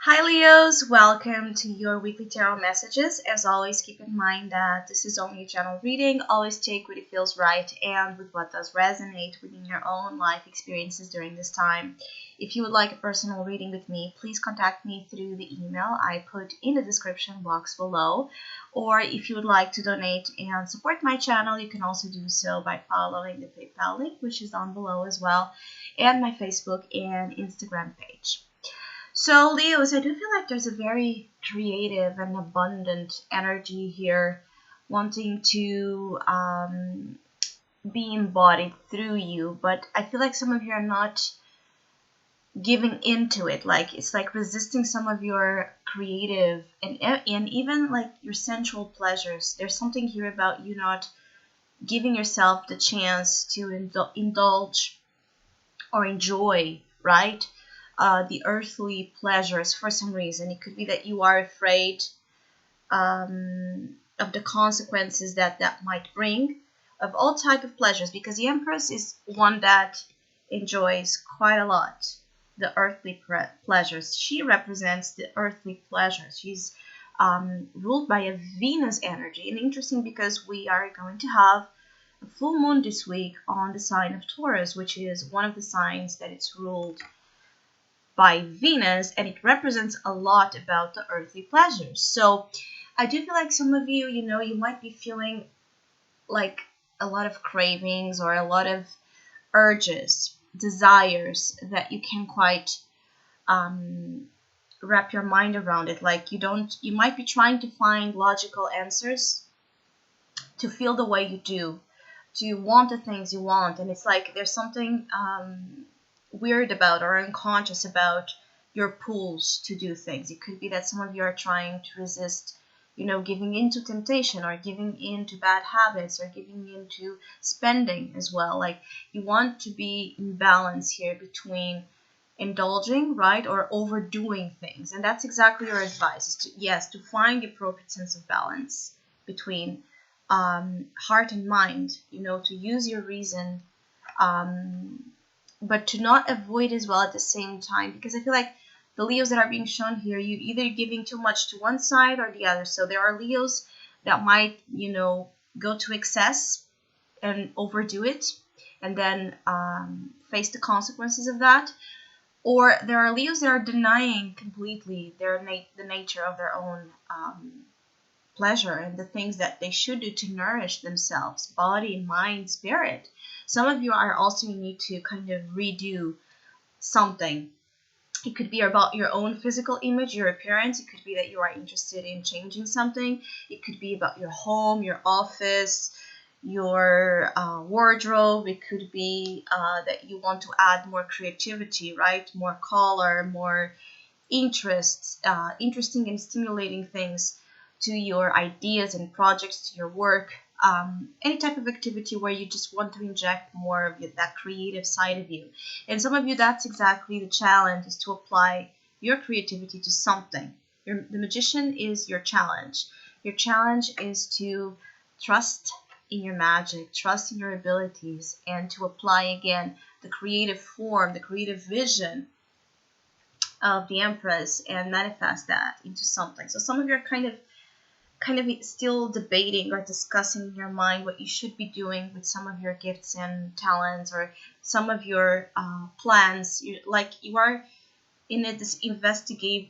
Hi Leos, welcome to your weekly tarot messages. As always, keep in mind that this is only a general reading. Always take what it feels right and with what does resonate within your own life experiences during this time. If you would like a personal reading with me, please contact me through the email I put in the description box below. Or if you would like to donate and support my channel, you can also do so by following the PayPal link, which is down below as well, and my Facebook and Instagram page. So, Leos, I do feel like there's a very creative and abundant energy here wanting to be embodied through you, but I feel like some of you are not giving into it. Like, it's like resisting some of your creative and even like your sensual pleasures. There's something here about you not giving yourself the chance to indulge or enjoy, right? The earthly pleasures for some reason. It could be that you are afraid of the consequences that might bring of all type of pleasures, because the Empress is one that enjoys quite a lot the earthly pleasures. She represents the earthly pleasures. She's ruled by a Venus energy, and interesting because we are going to have a full moon this week on the sign of Taurus, which is one of the signs that it's ruled by Venus, and it represents a lot about the earthly pleasures. So I do feel like some of you, you might be feeling like a lot of cravings or a lot of urges, desires that you can't quite wrap your mind around it. Like you might be trying to find logical answers to feel the way you do, to want the things you want, and it's like there's something weird about or unconscious about your pulls to do things. It could be that some of you are trying to resist, giving into temptation or giving into bad habits or giving into spending as well. Like you want to be in balance here between indulging, right, or overdoing things. And that's exactly your advice, is to find the appropriate sense of balance between heart and mind, to use your reason, but to not avoid as well at the same time, because I feel like the Leos that are being shown here, you either giving too much to one side or the other. So there are Leos that might, go to excess and overdo it and then face the consequences of that. Or there are Leos that are denying completely the nature of their own pleasure and the things that they should do to nourish themselves, body, mind, spirit. Some of you are also need to kind of redo something. It could be about your own physical image, your appearance. It could be that you are interested in changing something. It could be about your home, your office, your wardrobe. It could be that you want to add more creativity, right? More color, more interests, interesting and stimulating things to your ideas and projects, to your work, any type of activity where you just want to inject more of that creative side of you. And some of you, that's exactly the challenge, is to apply your creativity to something. The magician is your challenge. Your challenge is to trust in your magic, trust in your abilities, and to apply again the creative form, the creative vision of the Empress and manifest that into something. So some of you are kind of still debating or discussing in your mind what you should be doing with some of your gifts and talents, or some of your plans. You are in this investigative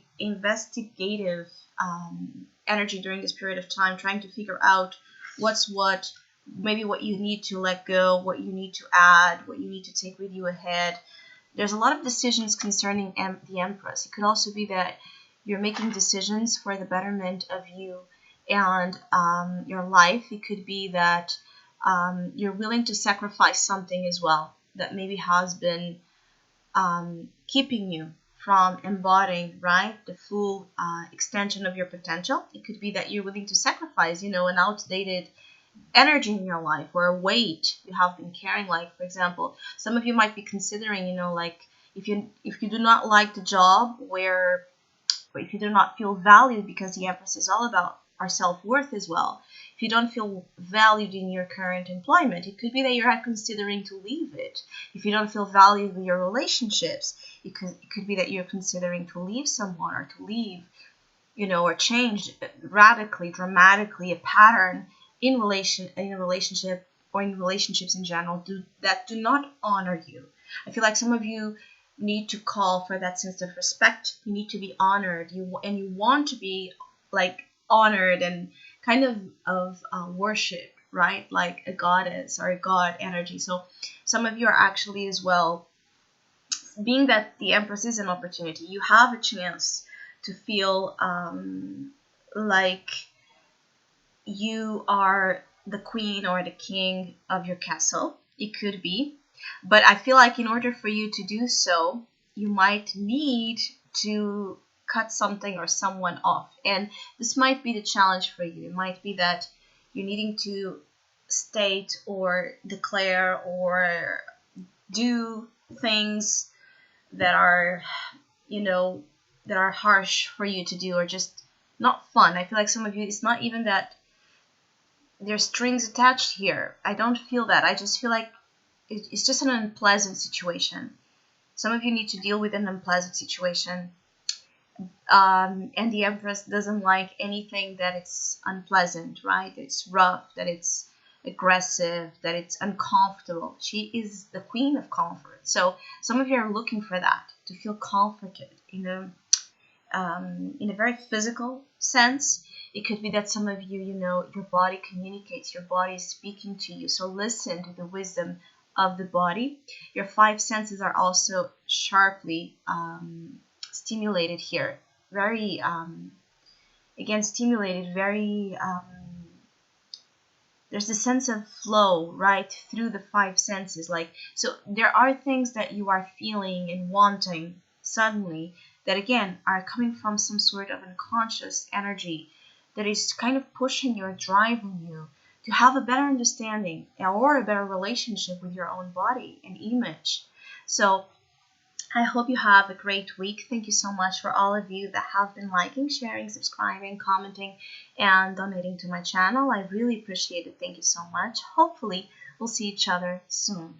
energy during this period of time, trying to figure out what's what, maybe what you need to let go, what you need to add, what you need to take with you ahead. There's a lot of decisions concerning the Empress. It could also be that you're making decisions for the betterment of you and your life. It could be that you're willing to sacrifice something as well that maybe has been keeping you from embodying, right, the full extension of your potential. It could be that you're willing to sacrifice, an outdated energy in your life or a weight you have been carrying. Like, for example, some of you might be considering, like if you do not like the job or if you do not feel valued, because the Empress is all about our self-worth as well. If you don't feel valued in your current employment, it could be that you're considering to leave it. If you don't feel valued in your relationships, it could be that you're considering to leave someone, or to leave, or change radically, dramatically a pattern in a relationship, or in relationships in general, that do not honor you. I feel like some of you need to call for that sense of respect. You need to be honored. You want to be like honored and kind of worship, right? Like a goddess or a god energy. So some of you are actually as well, being that the Empress is an opportunity, you have a chance to feel like you are the queen or the king of your castle. It could be. But I feel like in order for you to do so, you might need to cut something or someone off. And this might be the challenge for you. It might be that you're needing to state or declare or do things that are, that are harsh for you to do, or just not fun. I feel like some of you, it's not even that there's strings attached here. I don't feel that. I just feel like it's just an unpleasant situation. Some of you need to deal with an unpleasant situation. And the Empress doesn't like anything that it's unpleasant, right? That it's rough, that it's aggressive, that it's uncomfortable. She is the queen of comfort. So some of you are looking for that, to feel comforted in a very physical sense. It could be that some of you, your body communicates, your body is speaking to you. So listen to the wisdom of the body. Your five senses are also sharply stimulated here. Very, again, stimulated, very, there's a sense of flow right through the five senses. Like, so there are things that you are feeling and wanting suddenly that, again, are coming from some sort of unconscious energy that is kind of pushing you or driving you to have a better understanding or a better relationship with your own body and image. So I hope you have a great week. Thank you so much for all of you that have been liking, sharing, subscribing, commenting, and donating to my channel. I really appreciate it. Thank you so much. Hopefully, we'll see each other soon.